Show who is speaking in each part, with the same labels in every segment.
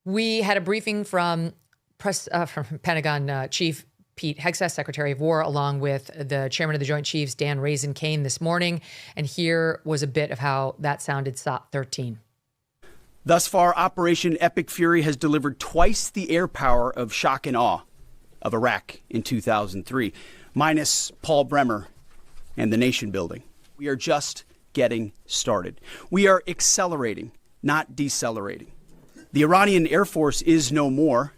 Speaker 1: We had a briefing from Pentagon Chief Pete Hegseth, Secretary of War, along with the Chairman of the Joint Chiefs, Dan Kane, this morning. And here was a bit of how that sounded, SOT 13.
Speaker 2: Thus far, Operation Epic Fury has delivered twice the air power of shock and awe of Iraq in 2003, minus Paul Bremer and the nation building. We are just getting started. We are accelerating, not decelerating. The Iranian Air Force is no more,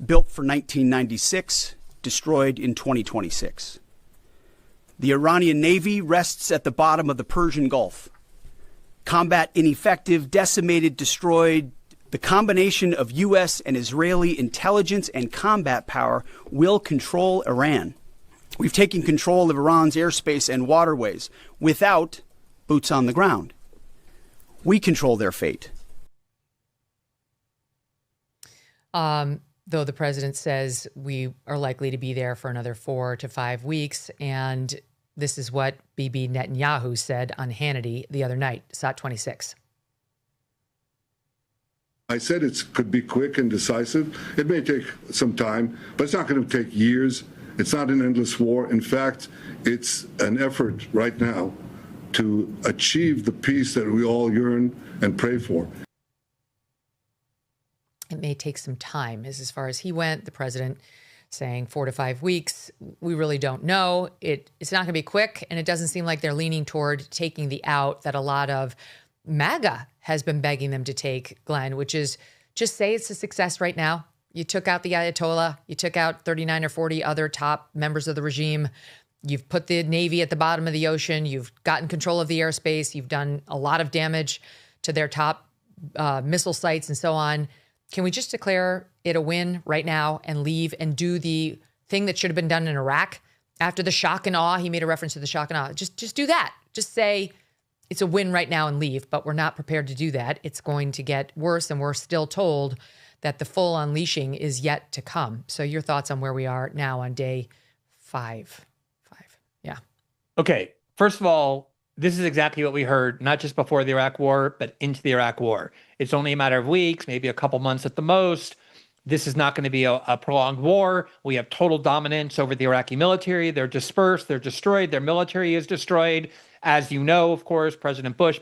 Speaker 2: built for 1996, destroyed in 2026. The Iranian Navy rests at the bottom of the Persian Gulf. Combat ineffective, decimated, destroyed. The combination of U.S. and Israeli intelligence and combat power will control Iran. We've taken control of Iran's airspace and waterways without boots on the ground. We control their fate.
Speaker 1: Though the president says we are likely to be there for another 4 to 5 weeks. And this is what Bibi Netanyahu said on Hannity the other night, SOT 26.
Speaker 3: I said it could be quick and decisive. It may take some time, but it's not going to take years. It's not an endless war. In fact, it's an effort right now to achieve the peace that we all yearn and pray for.
Speaker 1: It may take some time, is as far as he went. The president saying 4 to 5 weeks. We really don't know. It's not going to be quick, and it doesn't seem like they're leaning toward taking the out that a lot of MAGA has been begging them to take, Glenn, which is just say it's a success right now. You took out the Ayatollah. You took out 39 or 40 other top members of the regime. You've put the Navy at the bottom of the ocean. You've gotten control of the airspace. You've done a lot of damage to their top missile sites and so on. Can we just declare it a win right now and leave and do the thing that should have been done in Iraq after the shock and awe? He made a reference to the shock and awe. Just do that. Just say it's a win right now and leave, but we're not prepared to do that. It's going to get worse, and we're still told that the full unleashing is yet to come. So your thoughts on where we are now on day 5? Yeah.
Speaker 4: Okay. First of all, this is exactly what we heard, not just before the Iraq war, but into the Iraq war. It's only a matter of weeks, maybe a couple months at the most. This is not going to be a prolonged war. We have total dominance over the Iraqi military. They're dispersed. They're destroyed. Their military is destroyed. As you know, of course, President Bush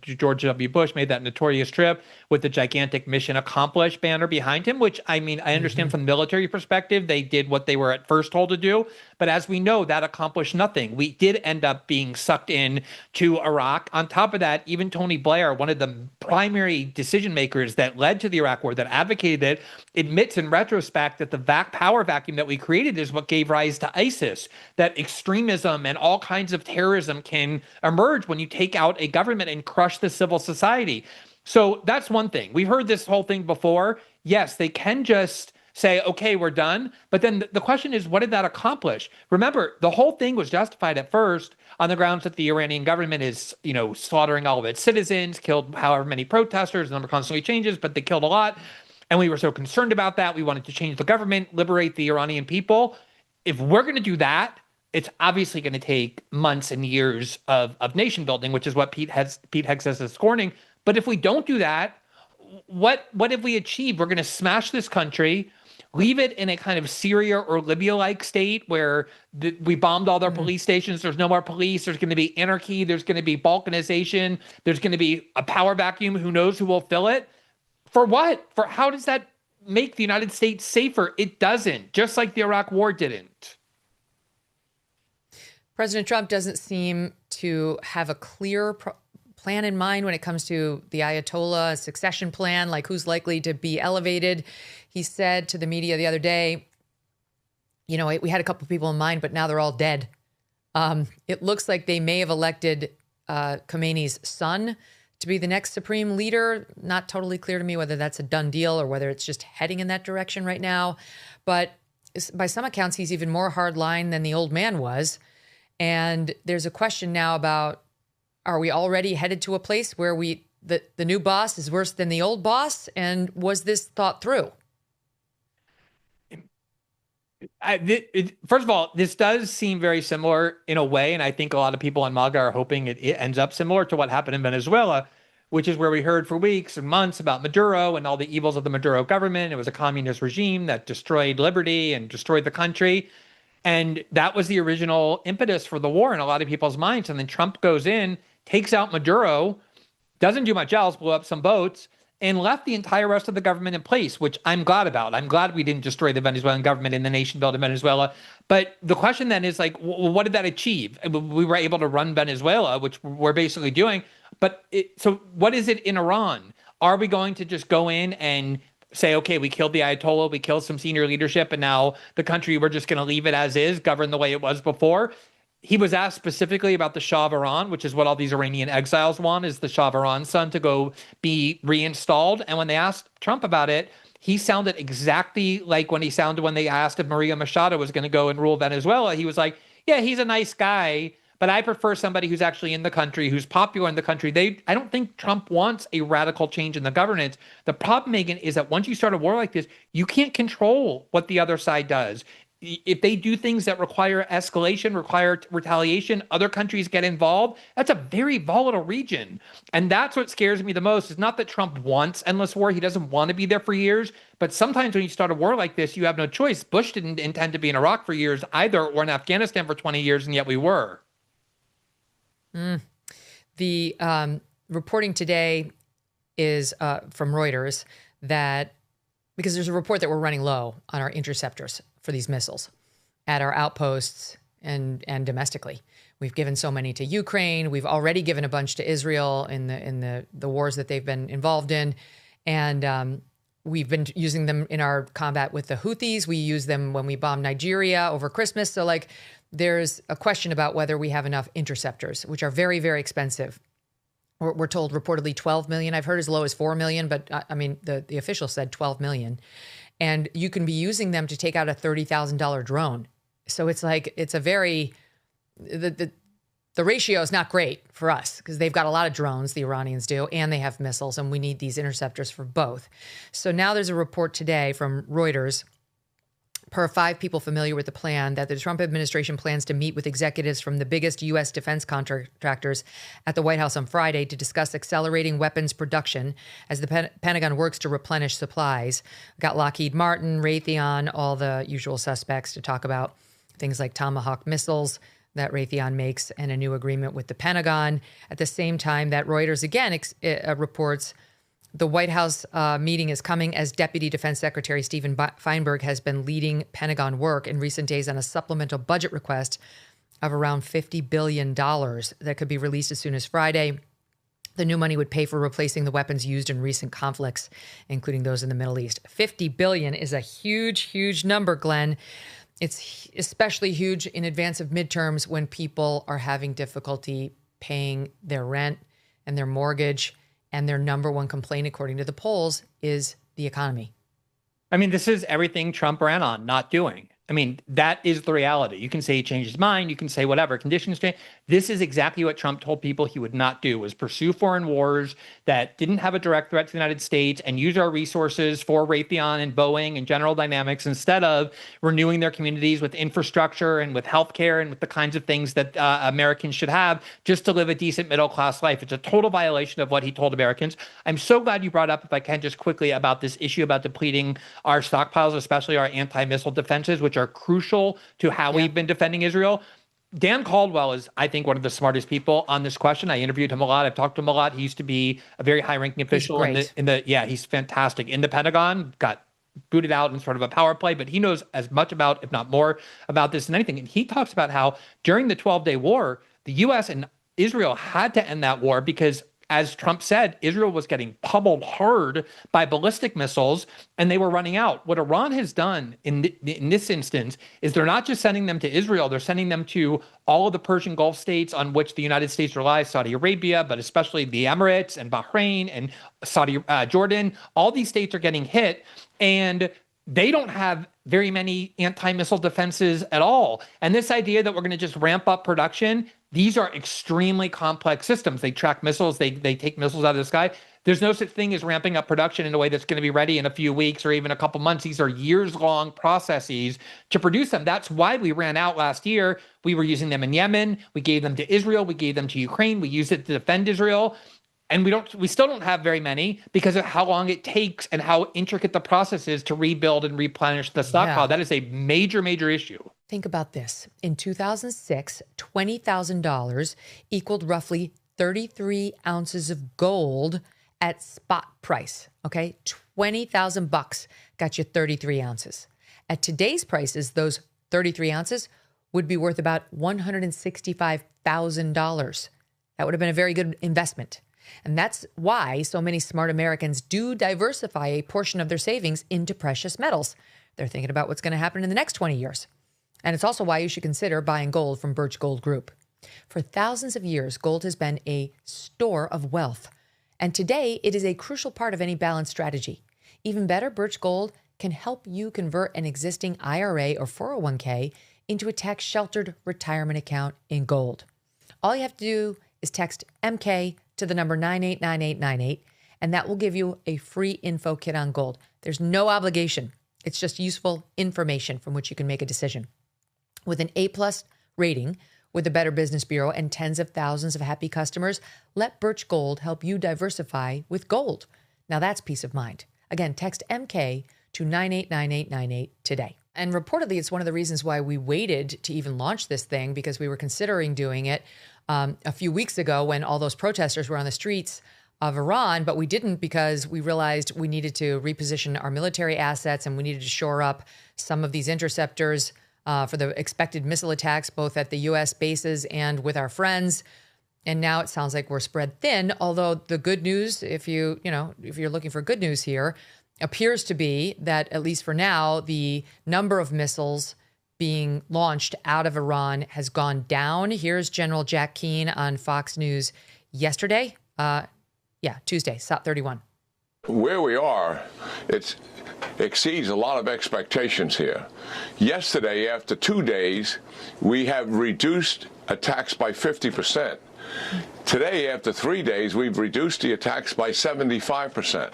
Speaker 4: George W. Bush made that notorious trip with the gigantic mission accomplished banner behind him, which, I mean, I understand from the military perspective, they did what they were at first told to do. But as we know, that accomplished nothing. We did end up being sucked in to Iraq. On top of that, even Tony Blair, one of the primary decision makers that led to the Iraq war, that advocated it, admits in retrospect that the power vacuum that we created is what gave rise to ISIS, that extremism and all kinds of terrorism can emerge when you take out a government and crush the civil society. So that's one thing. We've heard this whole thing before. Yes, they can just say, okay, we're done. But then the question is, what did that accomplish? Remember, the whole thing was justified at first on the grounds that the Iranian government is, slaughtering all of its citizens, killed however many protesters, the number constantly changes, but they killed a lot. And we were so concerned about that. We wanted to change the government, liberate the Iranian people. If we're going to do that, it's obviously going to take months and years of nation building, which is what Pete Hegseth is scorning. But if we don't do that, what have we achieved? We're going to smash this country, leave it in a kind of Syria or Libya-like state where we bombed all their police stations. There's no more police. There's going to be anarchy. There's going to be balkanization. There's going to be a power vacuum. Who knows who will fill it? For what? For how does that make the United States safer? It doesn't, just like the Iraq war didn't.
Speaker 1: President Trump doesn't seem to have a clear plan in mind when it comes to the Ayatollah, a succession plan, like who's likely to be elevated. He said to the media the other day, we had a couple of people in mind, but now they're all dead. It looks like they may have elected Khomeini's son to be the next supreme leader. Not totally clear to me whether that's a done deal or whether it's just heading in that direction right now. But by some accounts, he's even more hardline than the old man was. And there's a question now about, are we already headed to a place where the new boss is worse than the old boss? And was this thought through?
Speaker 4: First of all, this does seem very similar in a way, and I think a lot of people on MAGA are hoping it ends up similar to what happened in Venezuela. which is where we heard for weeks and months about Maduro and all the evils of the Maduro government. It was a communist regime that destroyed liberty and destroyed the country. And that was the original impetus for the war in a lot of people's minds. And then Trump goes in, takes out Maduro, doesn't do much else, blew up some boats, and left the entire rest of the government in place, which I'm glad about. I'm glad we didn't destroy the Venezuelan government and the nation built in Venezuela. But the question then is like, what did that achieve? We were able to run Venezuela, which we're basically doing. But so what is it in Iran? Are we going to just go in and say, okay, we killed the Ayatollah, we killed some senior leadership, and now the country, we're just going to leave it as is, govern the way it was before? He was asked specifically about the Shah of Iran, which is what all these Iranian exiles want, is the Shah of Iran's son to go be reinstalled. And when they asked Trump about it, he sounded exactly like when he sounded when they asked if Maria Machado was going to go and rule Venezuela. He was like, yeah, he's a nice guy, but I prefer somebody who's actually in the country, who's popular in the country. I don't think Trump wants a radical change in the governance. The problem, Megyn, is that once you start a war like this, you can't control what the other side does. If they do things that require escalation, require retaliation, other countries get involved. That's a very volatile region. And that's what scares me the most. It's not that Trump wants endless war. He doesn't want to be there for years. But sometimes when you start a war like this, you have no choice. Bush didn't intend to be in Iraq for years either, or in Afghanistan for 20 years, and yet we were.
Speaker 1: The reporting today is from Reuters that because there's a report that we're running low on our interceptors for these missiles at our outposts and domestically. We've given so many to Ukraine. We've already given a bunch to Israel in the wars that they've been involved in. And we've been using them in our combat with the Houthis. We use them when we bomb Nigeria over Christmas. So like there's a question about whether we have enough interceptors, which are very, very expensive. We're told reportedly 12 million. I've heard as low as 4 million, but I mean, the official said 12 million. And you can be using them to take out a $30,000 drone. So it's like, it's a very, the ratio is not great for us because they've got a lot of drones, the Iranians do, and they have missiles, and we need these interceptors for both. So now there's a report today from Reuters, per 5 people familiar with the plan, that the Trump administration plans to meet with executives from the biggest U.S. defense contractors at the White House on Friday to discuss accelerating weapons production as the Pentagon works to replenish supplies. Got Lockheed Martin, Raytheon, all the usual suspects to talk about things like Tomahawk missiles that Raytheon makes and a new agreement with the Pentagon. At the same time that Reuters again reports the White House meeting is coming as Deputy Defense Secretary Stephen Feinberg has been leading Pentagon work in recent days on a supplemental budget request of around $50 billion that could be released as soon as Friday. The new money would pay for replacing the weapons used in recent conflicts, including those in the Middle East. $50 billion is a huge, huge number, Glenn. It's especially huge in advance of midterms when people are having difficulty paying their rent and their mortgage. And their number one complaint, according to the polls, is the economy.
Speaker 4: I mean, this is everything Trump ran on, not doing. I mean, that is the reality. You can say he changed his mind. You can say whatever. Conditions change. This is exactly what Trump told people he would not do, was pursue foreign wars that didn't have a direct threat to the United States and use our resources for Raytheon and Boeing and General Dynamics instead of renewing their communities with infrastructure and with healthcare and with the kinds of things that Americans should have just to live a decent middle-class life. It's a total violation of what he told Americans. I'm so glad you brought up, if I can just quickly, about this issue about depleting our stockpiles, especially our anti-missile defenses, which are crucial to how we've been defending Israel. Dan Caldwell is, I think, one of the smartest people on this question. I interviewed him a lot. I've talked to him a lot. He used to be a very high-ranking official he's fantastic in the Pentagon, got booted out in sort of a power play, but he knows as much about, if not more, about this than anything. And he talks about how during the 12-day war, the U.S. and Israel had to end that war because, as Trump said, Israel was getting pummeled hard by ballistic missiles and they were running out. What Iran has done in this instance is they're not just sending them to Israel, they're sending them to all of the Persian Gulf states on which the United States relies, Saudi Arabia, but especially the Emirates and Bahrain and Jordan. All these states are getting hit and they don't have very many anti-missile defenses at all. And this idea that we're going to just ramp up production, these are extremely complex systems. They track missiles, they take missiles out of the sky. There's no such thing as ramping up production in a way that's going to be ready in a few weeks or even a couple months. These are years-long processes to produce them. That's why we ran out last year. We were using them in Yemen. We gave them to Israel. We gave them to Ukraine. We used it to defend Israel. And we still don't have very many because of how long it takes and how intricate the process is to rebuild and replenish the stockpile.
Speaker 1: Yeah.
Speaker 4: That is a major, major issue.
Speaker 1: Think about this. In 2006, $20,000 equaled roughly 33 ounces of gold at spot price. Okay, $20,000 got you 33 ounces. At today's prices, those 33 ounces would be worth about $165,000. That would have been a very good investment. And that's why so many smart Americans do diversify a portion of their savings into precious metals. They're thinking about what's going to happen in the next 20 years. And it's also why you should consider buying gold from Birch Gold Group. For thousands of years, gold has been a store of wealth. And today, it is a crucial part of any balanced strategy. Even better, Birch Gold can help you convert an existing IRA or 401k into a tax-sheltered retirement account in gold. All you have to do is text MK to the number 989898, and that will give you a free info kit on gold. There's no obligation. It's just useful information from which you can make a decision. With an A+ rating with the Better Business Bureau and tens of thousands of happy customers, let Birch Gold help you diversify with gold. Now that's peace of mind. Again, text MK to 989898 today. And reportedly, it's one of the reasons why we waited to even launch this thing, because we were considering doing it a few weeks ago when all those protesters were on the streets of Iran, but we didn't because we realized we needed to reposition our military assets and we needed to shore up some of these interceptors for the expected missile attacks, both at the U.S. bases and with our friends. And now it sounds like we're spread thin, although the good news, if you're looking for good news here, appears to be that, at least for now, the number of missiles being launched out of Iran has gone down. Here's General Jack Keane on Fox News yesterday. Tuesday, SOT 31.
Speaker 5: Where we are, it exceeds a lot of expectations here. Yesterday, after 2 days, we have reduced attacks by 50%. Today, after 3 days, we've reduced the attacks by 75%.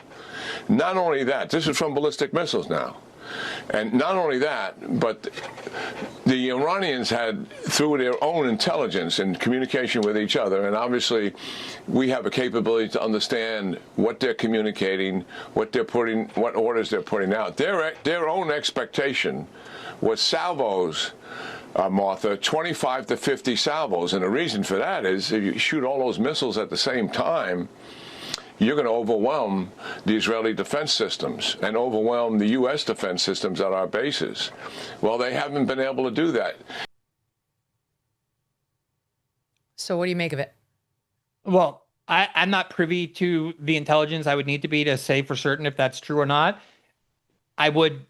Speaker 5: Not only that, this is from ballistic missiles now. And not only that, but the Iranians had, through their own intelligence and communication with each other, and obviously we have a capability to understand what they're communicating, what orders they're putting out. Their own expectation was salvos, Martha, 25 to 50 salvos. And the reason for that is if you shoot all those missiles at the same time, you're going to overwhelm the Israeli defense systems and overwhelm the U.S. defense systems at our bases. Well, they haven't been able to do that.
Speaker 1: So what do you make of it?
Speaker 4: Well, I'm not privy to the intelligence I would need to be to say for certain if that's true or not. I would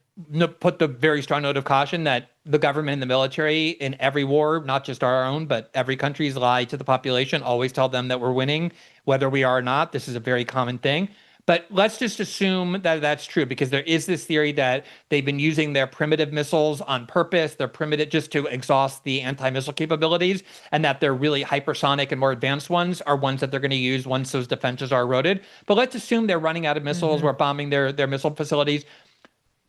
Speaker 4: put the very strong note of caution that the government and the military in every war, not just our own, but every country's lie to the population, always tell them that we're winning, whether we are or not. This is a very common thing. But let's just assume that that's true, because there is this theory that they've been using their primitive missiles on purpose. They're primitive just to exhaust the anti-missile capabilities, and that their really hypersonic and more advanced ones are ones that they're going to use once those defenses are eroded. But let's assume they're running out of missiles. We're bombing their missile facilities.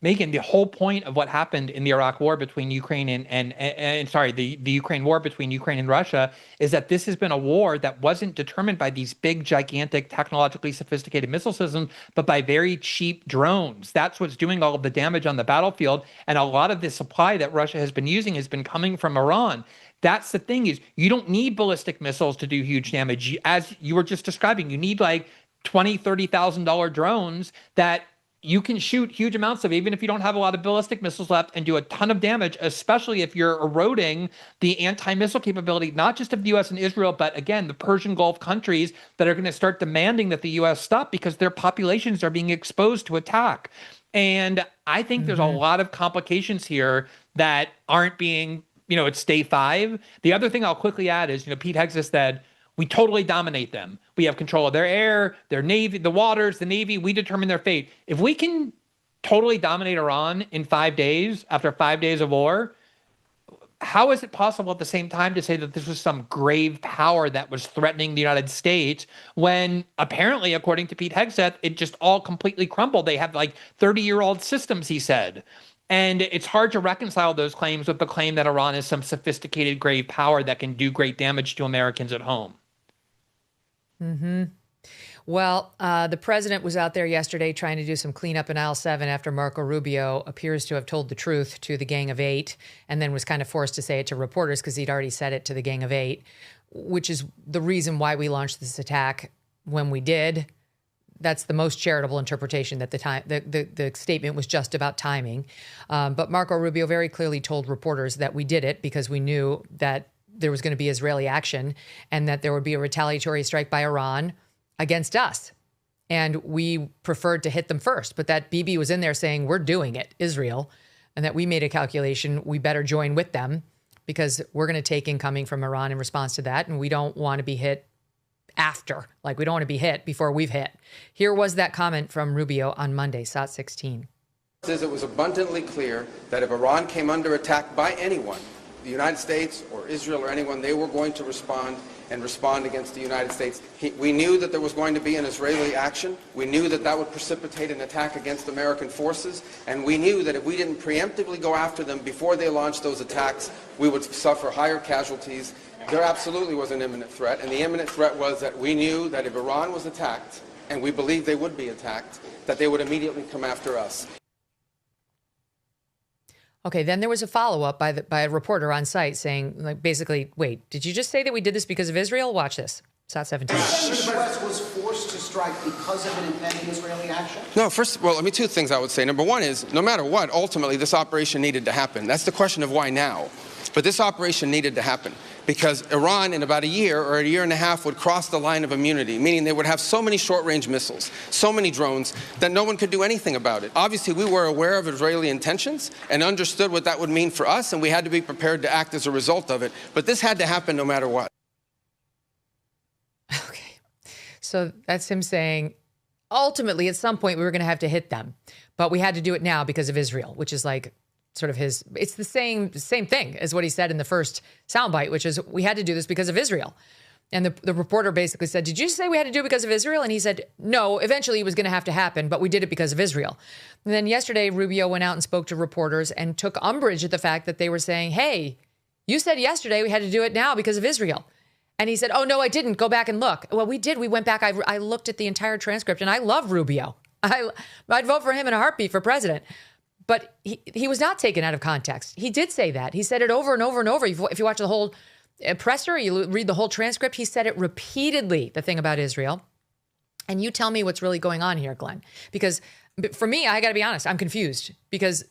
Speaker 4: Megyn, the whole point of what happened in the Iraq war between Ukraine the Ukraine war between Ukraine and Russia is that this has been a war that wasn't determined by these big, gigantic, technologically sophisticated missile systems, but by very cheap drones. That's what's doing all of the damage on the battlefield. And a lot of the supply that Russia has been using has been coming from Iran. That's the thing, is you don't need ballistic missiles to do huge damage. As you were just describing, you need like $20,000, $30,000 drones that you can shoot huge amounts of, even if you don't have a lot of ballistic missiles left, and do a ton of damage, especially if you're eroding the anti-missile capability, not just of the U.S. and Israel, but again, the Persian Gulf countries that are going to start demanding that the U.S. stop because their populations are being exposed to attack. And I think there's a lot of complications here that aren't being, it's day 5. The other thing I'll quickly add is, Pete Hegseth said, we totally dominate them. We have control of their air, their navy, the waters, the navy. We determine their fate. If we can totally dominate Iran in 5 days, after 5 days of war, how is it possible at the same time to say that this was some grave power that was threatening the United States when apparently, according to Pete Hegseth, it just all completely crumbled? They have like 30-year-old systems, he said. And it's hard to reconcile those claims with the claim that Iran is some sophisticated grave power that can do great damage to Americans at home.
Speaker 1: Well, the president was out there yesterday trying to do some cleanup in aisle 7 after Marco Rubio appears to have told the truth to the Gang of Eight and then was kind of forced to say it to reporters because he'd already said it to the Gang of Eight, which is the reason why we launched this attack when we did. That's the most charitable interpretation, that the statement was just about timing. But Marco Rubio very clearly told reporters that we did it because we knew that there was going to be Israeli action and that there would be a retaliatory strike by Iran against us. And we preferred to hit them first. But that Bibi was in there saying, we're doing it, Israel, and that we made a calculation, we better join with them because we're going to take incoming from Iran in response to that. And we don't want to be hit after. Like, we don't want to be hit before we've hit. Here was that comment from Rubio on Monday, SOT 16.
Speaker 6: It was abundantly clear that if Iran came under attack by anyone, the United States or Israel or anyone, they were going to respond against the United States. We knew that there was going to be an Israeli action. We knew that that would precipitate an attack against American forces. And we knew that if we didn't preemptively go after them before they launched those attacks, we would suffer higher casualties. There absolutely was an imminent threat. And the imminent threat was that we knew that if Iran was attacked, and we believed they would be attacked, that they would immediately come after us.
Speaker 1: Okay, then there was a follow-up by a reporter on site saying, like, basically, wait, did you just say that we did this because of Israel? Watch this. SOT 17.
Speaker 7: The U.S. was forced to strike because of an impending Israeli action?
Speaker 6: No, two things I would say. Number one is, no matter what, ultimately this operation needed to happen. That's the question of why now. But this operation needed to happen because Iran in about a year or a year and a half would cross the line of immunity, meaning they would have so many short-range missiles, so many drones, that no one could do anything about it. Obviously, we were aware of Israeli intentions and understood what that would mean for us, and we had to be prepared to act as a result of it. But this had to happen no matter what.
Speaker 1: Okay. So that's him saying, ultimately, at some point, we were going to have to hit them. But we had to do it now because of Israel, which is like sort of it's the same thing as what he said in the first soundbite, which is we had to do this because of Israel. And the reporter basically said, did you say we had to do it because of Israel? And he said, no, eventually it was going to have to happen, but we did it because of Israel. And then yesterday, Rubio went out and spoke to reporters and took umbrage at the fact that they were saying, hey, you said yesterday we had to do it now because of Israel. And he said, oh, no, I didn't. Go back and look. Well, we did. We went back. I looked at the entire transcript, and I love Rubio. I'd vote for him in a heartbeat for president. But he was not taken out of context. He did say that. He said it over and over and over. If you watch the whole presser, you read the whole transcript, he said it repeatedly, the thing about Israel. And you tell me what's really going on here, Glenn. Because for me, I got to be honest, I'm confused. Because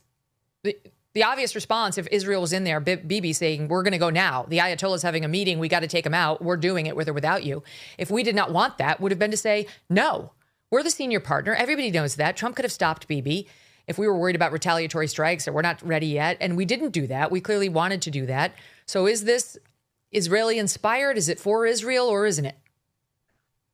Speaker 1: the obvious response, if Israel was in there, Bibi saying, we're going to go now. The Ayatollah's having a meeting. We got to take him out. We're doing it with or without you. If we did not want that, would have been to say, no, we're the senior partner. Everybody knows that. Trump could have stopped Bibi if we were worried about retaliatory strikes or we're not ready yet. And we didn't do that. We clearly wanted to do that. So is this Israeli inspired? Is it for Israel or isn't it?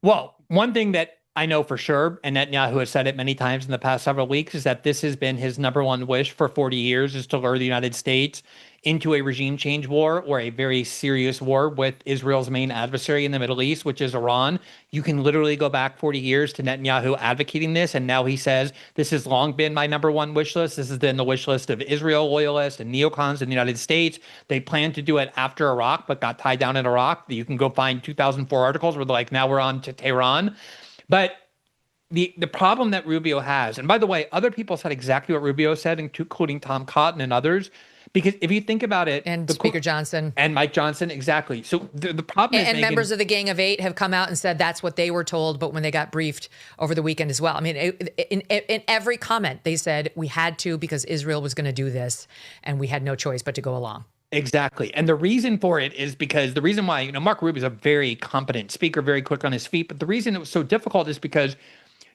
Speaker 4: Well, one thing that I know for sure, and Netanyahu has said it many times in the past several weeks, is that this has been his number one wish for 40 years, is to lure the United States into a regime change war or a very serious war with Israel's main adversary in the Middle East, which is Iran. You can literally go back 40 years to Netanyahu advocating this, and now he says, this has long been my number one wish list. This has been the wish list of Israel loyalists and neocons in the United States. They planned to do it after Iraq, but got tied down in Iraq. You can go find 2004 articles where they're like, now we're on to Tehran. But the problem that Rubio has, and by the way, other people said exactly what Rubio said, including Tom Cotton and others, because if you think about it,
Speaker 1: and Speaker Johnson
Speaker 4: and Mike Johnson, exactly. So the problem is,
Speaker 1: and members of the Gang of Eight have come out and said that's what they were told, but when they got briefed over the weekend as well. I mean, in every comment, they said we had to because Israel was going to do this, and we had no choice but to go along.
Speaker 4: Exactly. And the reason for it is because the reason why, Mark Rubio is a very competent speaker, very quick on his feet. But the reason it was so difficult is because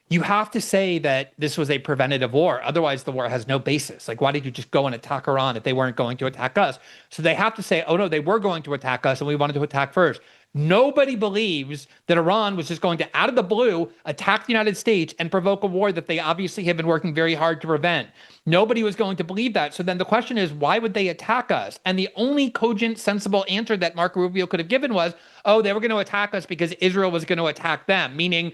Speaker 4: you have to say that this was a preventative war. Otherwise, the war has no basis. Like, why did you just go and attack Iran if they weren't going to attack us? So they have to say, oh, no, they were going to attack us and we wanted to attack first. Nobody believes that Iran was just going to, out of the blue, attack the United States and provoke a war that they obviously have been working very hard to prevent. Nobody was going to believe that. So then the question is, why would they attack us? And the only cogent, sensible answer that Marco Rubio could have given was, oh, they were going to attack us because Israel was going to attack them, meaning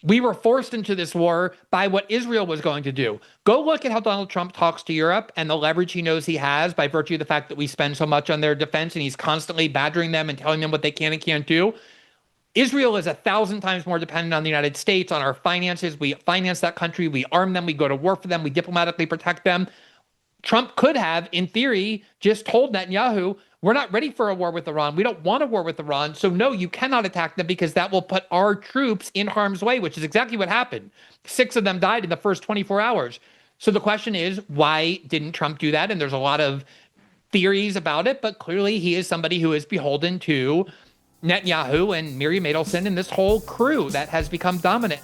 Speaker 4: we were forced into this war by what Israel was going to do. Go look at how Donald Trump talks to Europe and the leverage he knows he has by virtue of the fact that we spend so much on their defense and he's constantly badgering them and telling them what they can and can't do. Israel is 1,000 times more dependent on the United States, on our finances. We finance that country. We arm them. We go to war for them. We diplomatically protect them. Trump could have, in theory, just told Netanyahu, we're not ready for a war with Iran. We don't want a war with Iran. So no, you cannot attack them because that will put our troops in harm's way, which is exactly what happened. 6 of them died in the first 24 hours. So the question is, why didn't Trump do that? And there's a lot of theories about it, but clearly he is somebody who is beholden to Netanyahu and Miriam Adelson and this whole crew that has become dominant.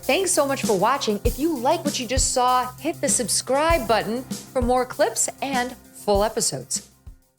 Speaker 1: Thanks so much for watching. If you like what you just saw, hit the subscribe button for more clips and full episodes.